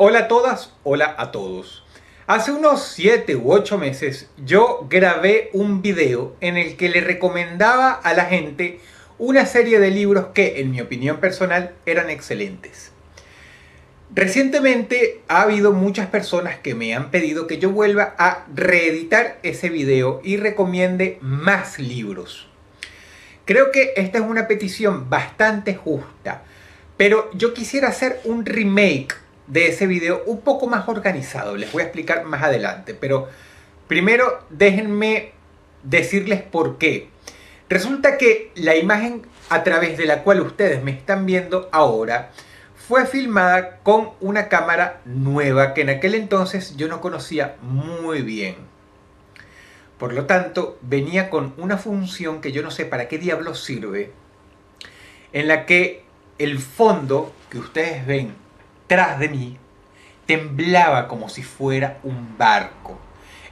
Hola a todas, hola a todos. Hace unos 7 u 8 meses yo grabé un video en el que le recomendaba a la gente una serie de libros que, en mi opinión personal, eran excelentes. Recientemente ha habido muchas personas que me han pedido que yo vuelva a reeditar ese video y recomiende más libros. Creo que esta es una petición bastante justa, pero yo quisiera hacer un remake de ese video un poco más organizado. Les voy a explicar más adelante, pero primero déjenme decirles por qué. Resulta que la imagen a través de la cual ustedes me están viendo ahora fue filmada con una cámara nueva que en aquel entonces yo no conocía muy bien. Por lo tanto, venía con una función que yo no sé para qué diablos sirve, en la que el fondo que ustedes ven tras de mí temblaba como si fuera un barco.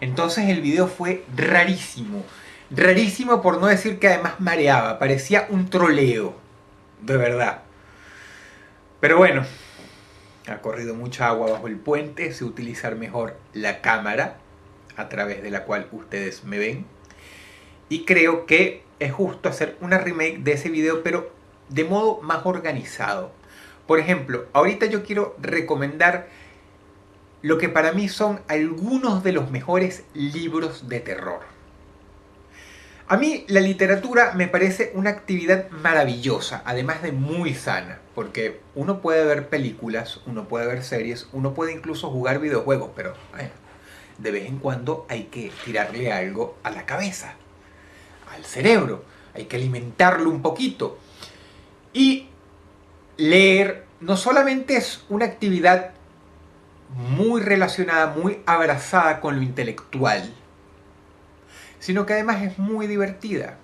Entonces el video fue rarísimo. Rarísimo por no decir que además mareaba. Parecía un troleo. De verdad. Pero bueno, ha corrido mucha agua bajo el puente. Sé utilizar mejor la cámara a través de la cual ustedes me ven. Y creo que es justo hacer una remake de ese video, pero de modo más organizado. Por ejemplo, ahorita yo quiero recomendar lo que para mí son algunos de los mejores libros de terror. A mí la literatura me parece una actividad maravillosa, además de muy sana, porque uno puede ver películas, uno puede ver series, uno puede incluso jugar videojuegos, pero bueno, de vez en cuando hay que tirarle algo a la cabeza, al cerebro, hay que alimentarlo un poquito. Y leer no solamente es una actividad muy relacionada, muy abrazada con lo intelectual, sino que además es muy divertida.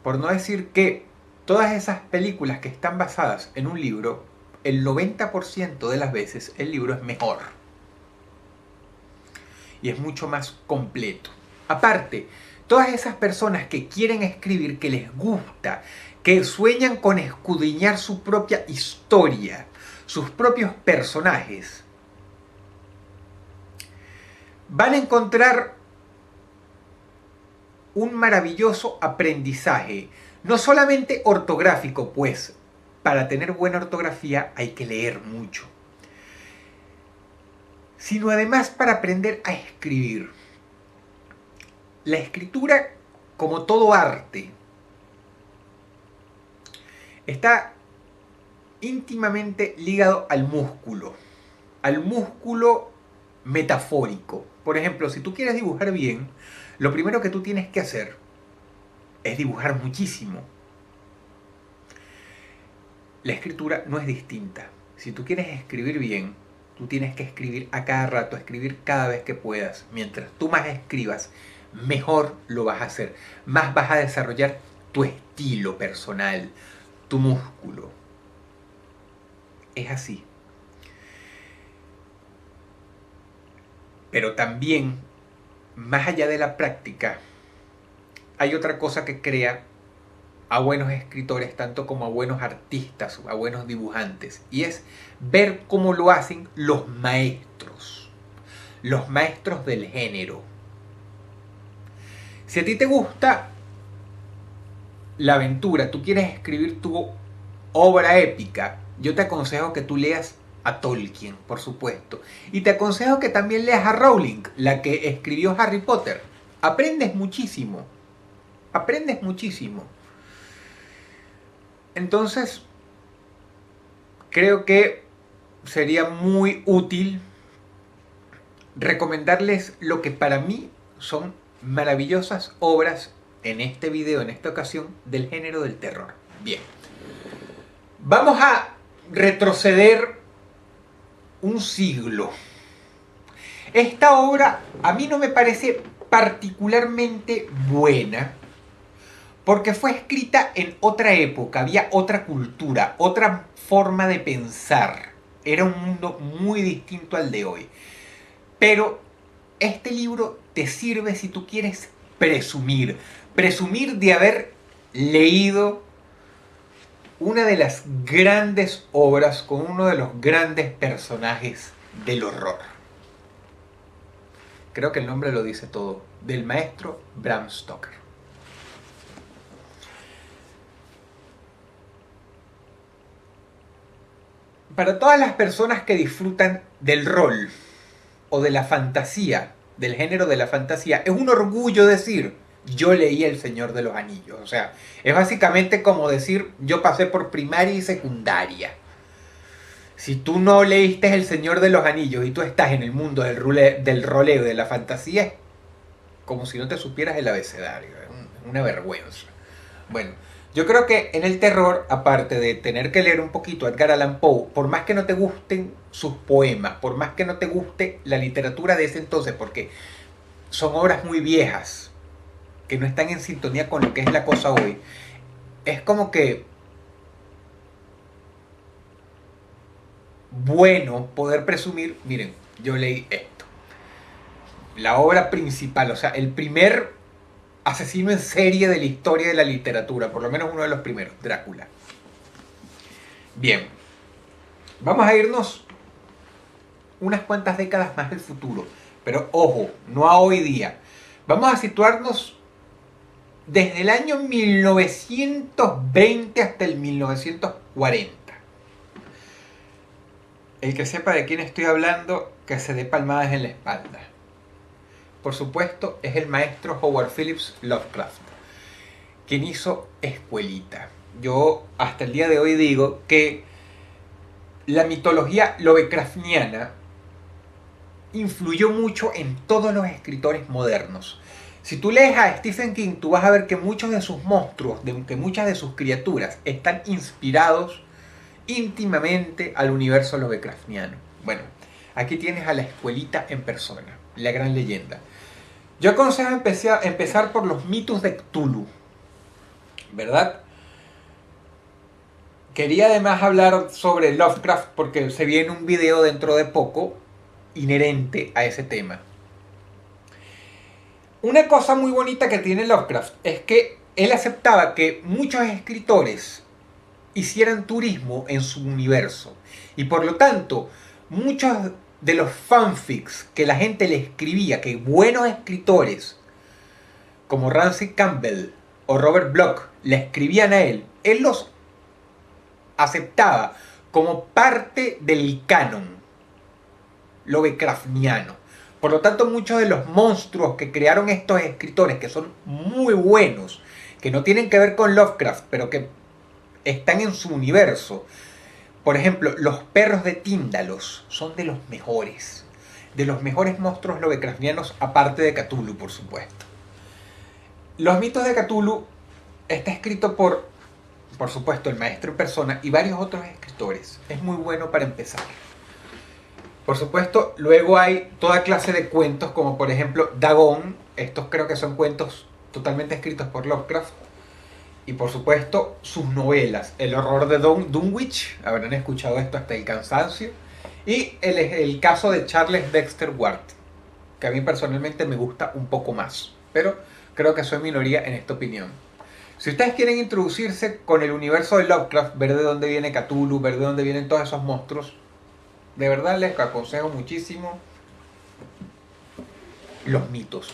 Por no decir que todas esas películas que están basadas en un libro, el 90% de las veces el libro es mejor. Y es mucho más completo. Aparte, todas esas personas que quieren escribir, que les gusta, que sueñan con escudriñar su propia historia, sus propios personajes, van a encontrar un maravilloso aprendizaje, no solamente ortográfico, pues para tener buena ortografía hay que leer mucho, sino además para aprender a escribir. La escritura, como todo arte, está íntimamente ligado al músculo metafórico. Por ejemplo, si tú quieres dibujar bien, lo primero que tú tienes que hacer es dibujar muchísimo. La escritura no es distinta. Si tú quieres escribir bien, tú tienes que escribir a cada rato, escribir cada vez que puedas. Mientras tú más escribas, mejor lo vas a hacer. Más vas a desarrollar tu estilo personal, tu músculo. Es así. Pero también, más allá de la práctica, hay otra cosa que crea a buenos escritores, tanto como a buenos artistas, a buenos dibujantes, y es ver cómo lo hacen los maestros del género. Si a ti te gusta la aventura, tú quieres escribir tu obra épica, yo te aconsejo que tú leas a Tolkien, por supuesto, y te aconsejo que también leas a Rowling, la que escribió Harry Potter. Aprendes muchísimo, aprendes muchísimo. Entonces, creo que sería muy útil recomendarles lo que para mí son maravillosas obras en este video, en esta ocasión, del género del terror. Bien, vamos a retroceder un siglo. Esta obra a mí no me parece particularmente buena, porque fue escrita en otra época, había otra cultura, otra forma de pensar. Era un mundo muy distinto al de hoy. Pero este libro te sirve si tú quieres presumir. Presumir de haber leído una de las grandes obras con uno de los grandes personajes del horror. Creo que el nombre lo dice todo, del maestro Bram Stoker. Para todas las personas que disfrutan del rol o de la fantasía, del género de la fantasía, es un orgullo decir, yo leí El Señor de los Anillos. O sea, es básicamente como decir, yo pasé por primaria y secundaria. Si tú no leíste El Señor de los Anillos y tú estás en el mundo del roleo, de la fantasía, es como si no te supieras el abecedario. Es una vergüenza. Bueno, yo creo que en el terror, aparte de tener que leer un poquito a Edgar Allan Poe, por más que no te gusten sus poemas, por más que no te guste la literatura de ese entonces, porque son obras muy viejas, que no están en sintonía con lo que es la cosa hoy, es como que bueno poder presumir, miren, yo leí esto. La obra principal, o sea, el primer asesino en serie de la historia de la literatura, por lo menos uno de los primeros, Drácula. Bien, vamos a irnos unas cuantas décadas más del futuro, pero ojo, no a hoy día. Vamos a situarnos desde el año 1920 hasta el 1940. El que sepa de quién estoy hablando, que se dé palmadas en la espalda. Por supuesto, es el maestro Howard Phillips Lovecraft, quien hizo Escuelita. Yo hasta el día de hoy digo que la mitología lovecraftiana influyó mucho en todos los escritores modernos. Si tú lees a Stephen King, tú vas a ver que muchos de sus monstruos, que muchas de sus criaturas están inspirados íntimamente al universo lovecraftiano. Bueno, aquí tienes a la Escuelita en persona, la gran leyenda. Yo aconsejo empezar por los mitos de Cthulhu, ¿verdad? Quería además hablar sobre Lovecraft porque se viene un video dentro de poco inherente a ese tema. Una cosa muy bonita que tiene Lovecraft es que él aceptaba que muchos escritores hicieran turismo en su universo y por lo tanto muchos de los fanfics que la gente le escribía, que buenos escritores como Ramsey Campbell o Robert Bloch le escribían a él los aceptaba como parte del canon lovecraftiano. Por lo tanto, muchos de los monstruos que crearon estos escritores, que son muy buenos, que no tienen que ver con Lovecraft, pero que están en su universo. Por ejemplo, los perros de Tíndalos son de los mejores monstruos lovecraftianos, aparte de Cthulhu, por supuesto. Los mitos de Cthulhu está escrito por supuesto, el maestro en persona y varios otros escritores. Es muy bueno para empezar. Por supuesto, luego hay toda clase de cuentos, como por ejemplo Dagon. Estos creo que son cuentos totalmente escritos por Lovecraft. Y por supuesto, sus novelas. El horror de Dunwich, habrán escuchado esto hasta el cansancio. Y el caso de Charles Dexter Ward, que a mí personalmente me gusta un poco más. Pero creo que soy minoría en esta opinión. Si ustedes quieren introducirse con el universo de Lovecraft, ver de dónde viene Cthulhu, ver de dónde vienen todos esos monstruos, de verdad les aconsejo muchísimo los mitos.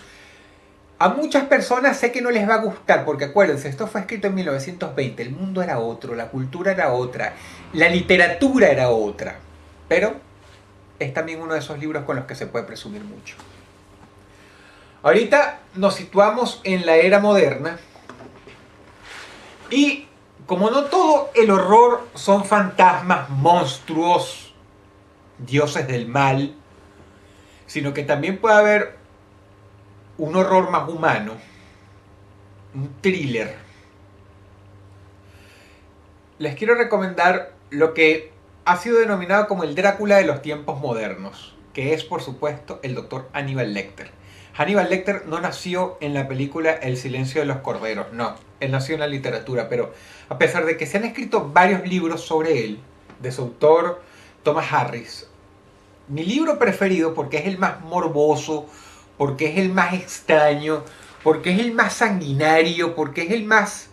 A muchas personas sé que no les va a gustar, porque acuérdense, esto fue escrito en 1920, el mundo era otro, la cultura era otra, la literatura era otra, pero es también uno de esos libros con los que se puede presumir mucho. Ahorita nos situamos en la era moderna, y como no todo el horror son fantasmas, monstruos, dioses del mal, sino que también puede haber un horror más humano, un thriller. Les quiero recomendar lo que ha sido denominado como el Drácula de los tiempos modernos, que es por supuesto el doctor Hannibal Lecter. Hannibal Lecter no nació en la película El silencio de los corderos, no, él nació en la literatura, pero a pesar de que se han escrito varios libros sobre él, de su autor Thomas Harris, mi libro preferido, porque es el más morboso, porque es el más extraño, porque es el más sanguinario, porque es el más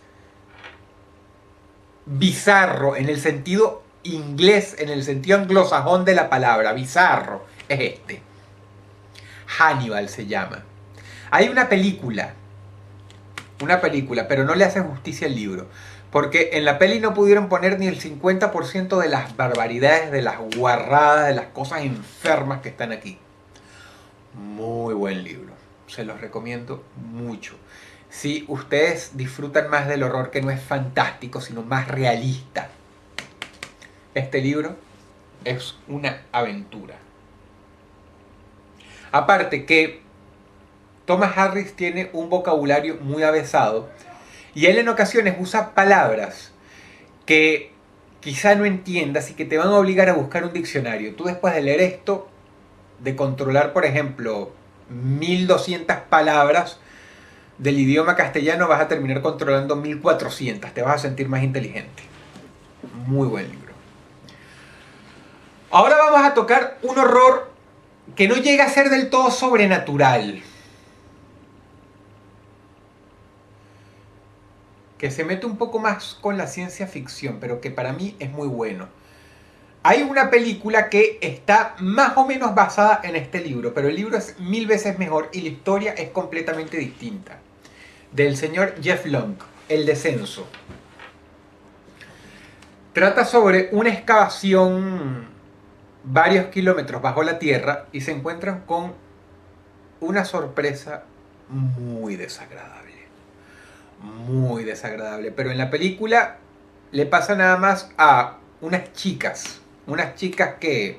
bizarro en el sentido inglés, en el sentido anglosajón de la palabra, bizarro, es este. Hannibal se llama. Hay una película, pero no le hace justicia al libro. Porque en la peli no pudieron poner ni el 50% de las barbaridades, de las guarradas, de las cosas enfermas que están aquí. Muy buen libro. Se los recomiendo mucho. Si ustedes disfrutan más del horror que no es fantástico, sino más realista, este libro es una aventura. Aparte que Thomas Harris tiene un vocabulario muy avesado y él en ocasiones usa palabras que quizá no entiendas y que te van a obligar a buscar un diccionario. Tú después de leer esto, de controlar, por ejemplo, 1200 palabras del idioma castellano, vas a terminar controlando 1400. Te vas a sentir más inteligente. Muy buen libro. Ahora vamos a tocar un horror que no llega a ser del todo sobrenatural, que se mete un poco más con la ciencia ficción, pero que para mí es muy bueno. Hay una película que está más o menos basada en este libro, pero el libro es 1000 veces mejor y la historia es completamente distinta. Del señor Jeff Long, El Descenso. Trata sobre una excavación varios kilómetros bajo la tierra y se encuentran con una sorpresa muy desagradable. Muy desagradable. Pero en la película le pasa nada más a unas chicas que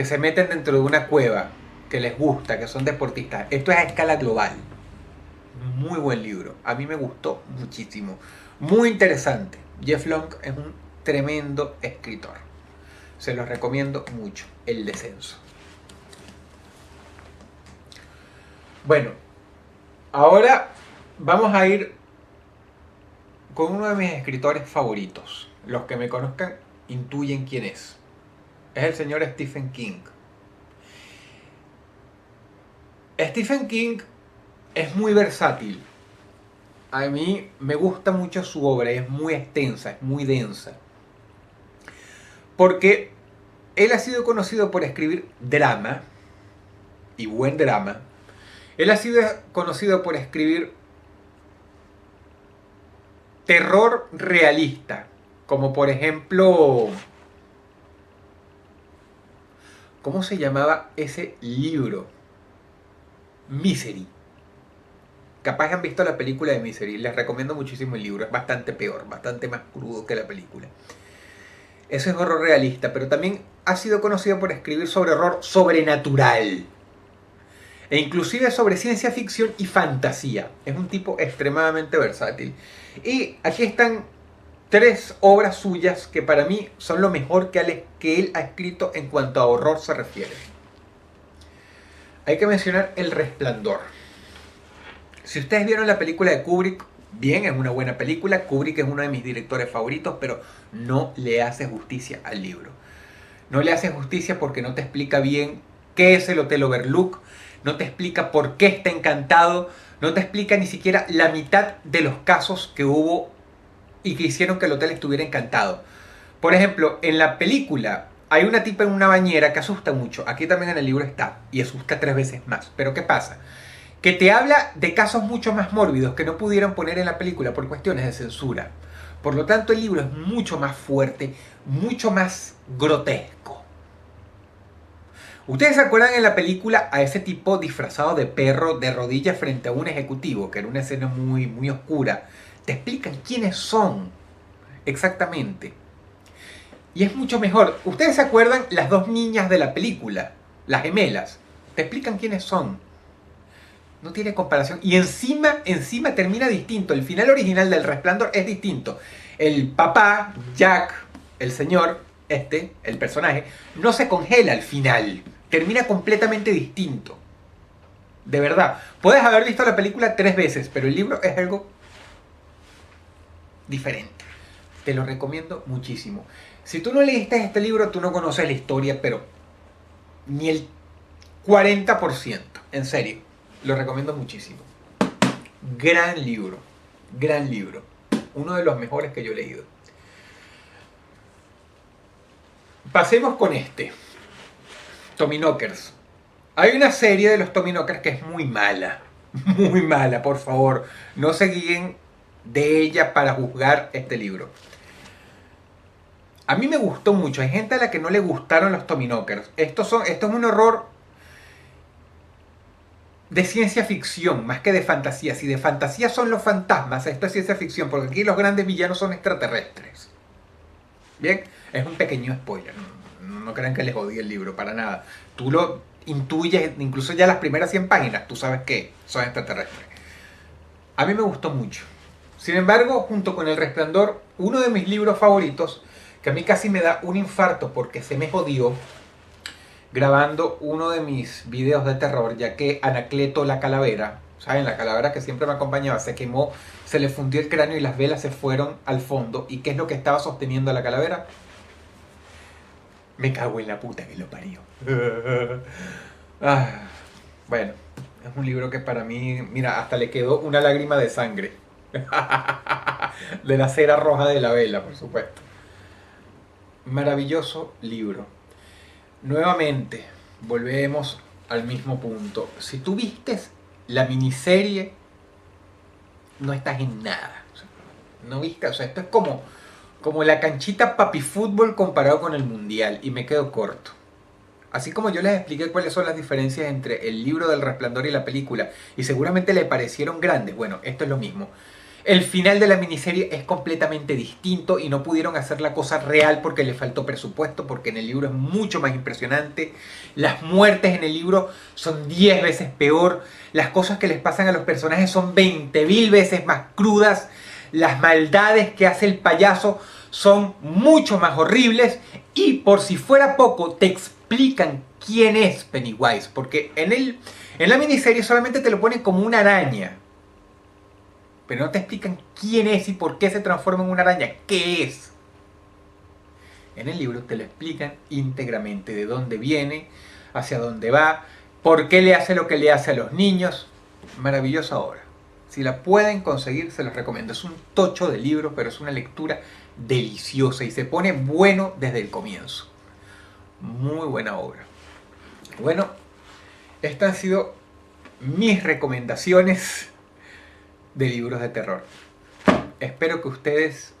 se meten dentro de una cueva, que les gusta, que son deportistas. Esto es a escala global. Muy buen libro. A mí me gustó muchísimo. Muy interesante. Jeff Long es un tremendo escritor. Se los recomiendo mucho. El Descenso. Bueno, ahora vamos a ir con uno de mis escritores favoritos. Los que me conozcan intuyen quién es. Es el señor Stephen King. Stephen King es muy versátil. A mí me gusta mucho su obra, es muy extensa, es muy densa. Porque él ha sido conocido por escribir drama, y buen drama. Él ha sido conocido por escribir terror realista, como por ejemplo, ¿cómo se llamaba ese libro? Misery. Capaz han visto la película de Misery. Les recomiendo muchísimo el libro. Es bastante peor, bastante más crudo que la película. Eso es horror realista, pero también ha sido conocido por escribir sobre horror sobrenatural. E inclusive sobre ciencia ficción y fantasía. Es un tipo extremadamente versátil. Y aquí están 3 obras suyas que para mí son lo mejor que él ha escrito en cuanto a horror se refiere. Hay que mencionar El Resplandor. Si ustedes vieron la película de Kubrick, bien, es una buena película. Kubrick es uno de mis directores favoritos, pero no le hace justicia al libro. No le hace justicia porque no te explica bien qué es el Hotel Overlook, no te explica por qué está encantado, no te explica ni siquiera la mitad de los casos que hubo y que hicieron que el hotel estuviera encantado. Por ejemplo, en la película hay una tipa en una bañera que asusta mucho. Aquí también en el libro está, y asusta 3 veces más. Pero ¿qué pasa? Que te habla de casos mucho más mórbidos que no pudieron poner en la película por cuestiones de censura. Por lo tanto, el libro es mucho más fuerte, mucho más grotesco. ¿Ustedes se acuerdan en la película a ese tipo disfrazado de perro de rodillas frente a un ejecutivo? Que era una escena muy, muy oscura. Te explican quiénes son exactamente. Y es mucho mejor. ¿Ustedes se acuerdan las 2 niñas de la película? Las gemelas. Te explican quiénes son. No tiene comparación. Y encima termina distinto. El final original del Resplandor es distinto. El papá, Jack, el señor, el personaje, no se congela al final. Termina completamente distinto. De verdad. Puedes haber visto la película 3 veces, pero el libro es algo diferente. Te lo recomiendo muchísimo. Si tú no leíste este libro, tú no conoces la historia, pero ni el 40%. En serio. Lo recomiendo muchísimo. Gran libro. Gran libro. Uno de los mejores que yo he leído. Pasemos con este. Tommyknockers. Hay una serie de los Tommyknockers que es muy mala. Muy mala, por favor. No se guíen de ella para juzgar este libro. A mí me gustó mucho. Hay gente a la que no le gustaron los Tommyknockers. Esto es un horror de ciencia ficción, más que de fantasía. Si de fantasía son los fantasmas, esto es ciencia ficción, porque aquí los grandes villanos son extraterrestres. Bien, es un pequeño spoiler. No crean que les jodí el libro, para nada. Tú lo intuyes, incluso ya las primeras 100 páginas, tú sabes que son extraterrestres. A mí me gustó mucho. Sin embargo, junto con El Resplandor, uno de mis libros favoritos, que a mí casi me da un infarto porque se me jodió grabando uno de mis videos de terror, ya que Anacleto la calavera, ¿saben? La calavera que siempre me acompañaba, se quemó, se le fundió el cráneo y las velas se fueron al fondo. ¿Y qué es lo que estaba sosteniendo a la calavera? Me cago en la puta que lo parió. Bueno, es un libro que para mí, mira, hasta le quedó una lágrima de sangre. De la cera roja de la vela, por supuesto. Maravilloso libro. Nuevamente, volvemos al mismo punto. Si tú vistes la miniserie, no estás en nada. O sea, no viste, o sea, esto es como la canchita papi fútbol comparado con el mundial, y me quedo corto. Así como yo les expliqué cuáles son las diferencias entre el libro del Resplandor y la película, y seguramente le parecieron grandes, bueno, esto es lo mismo. El final de la miniserie es completamente distinto y no pudieron hacer la cosa real porque le faltó presupuesto, porque en el libro es mucho más impresionante. Las muertes en el libro son 10 veces peor. Las cosas que les pasan a los personajes son 20.000 veces más crudas. Las maldades que hace el payaso son mucho más horribles. Y por si fuera poco, te explican quién es Pennywise, porque en la miniserie solamente te lo ponen como una araña, pero no te explican quién es y por qué se transforma en una araña. ¿Qué es? En el libro te lo explican íntegramente, de dónde viene, hacia dónde va, por qué le hace lo que le hace a los niños. Maravillosa obra. Si la pueden conseguir, se los recomiendo. Es un tocho de libro, pero es una lectura deliciosa y se pone bueno desde el comienzo. Muy buena obra. Bueno, estas han sido mis recomendaciones de libros de terror. Espero que ustedes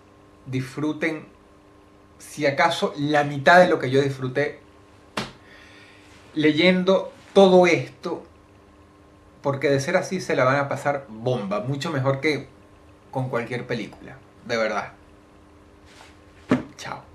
disfruten, si acaso, la mitad de lo que yo disfruté leyendo todo esto, porque de ser así se la van a pasar bomba, mucho mejor que con cualquier película, de verdad. Chao.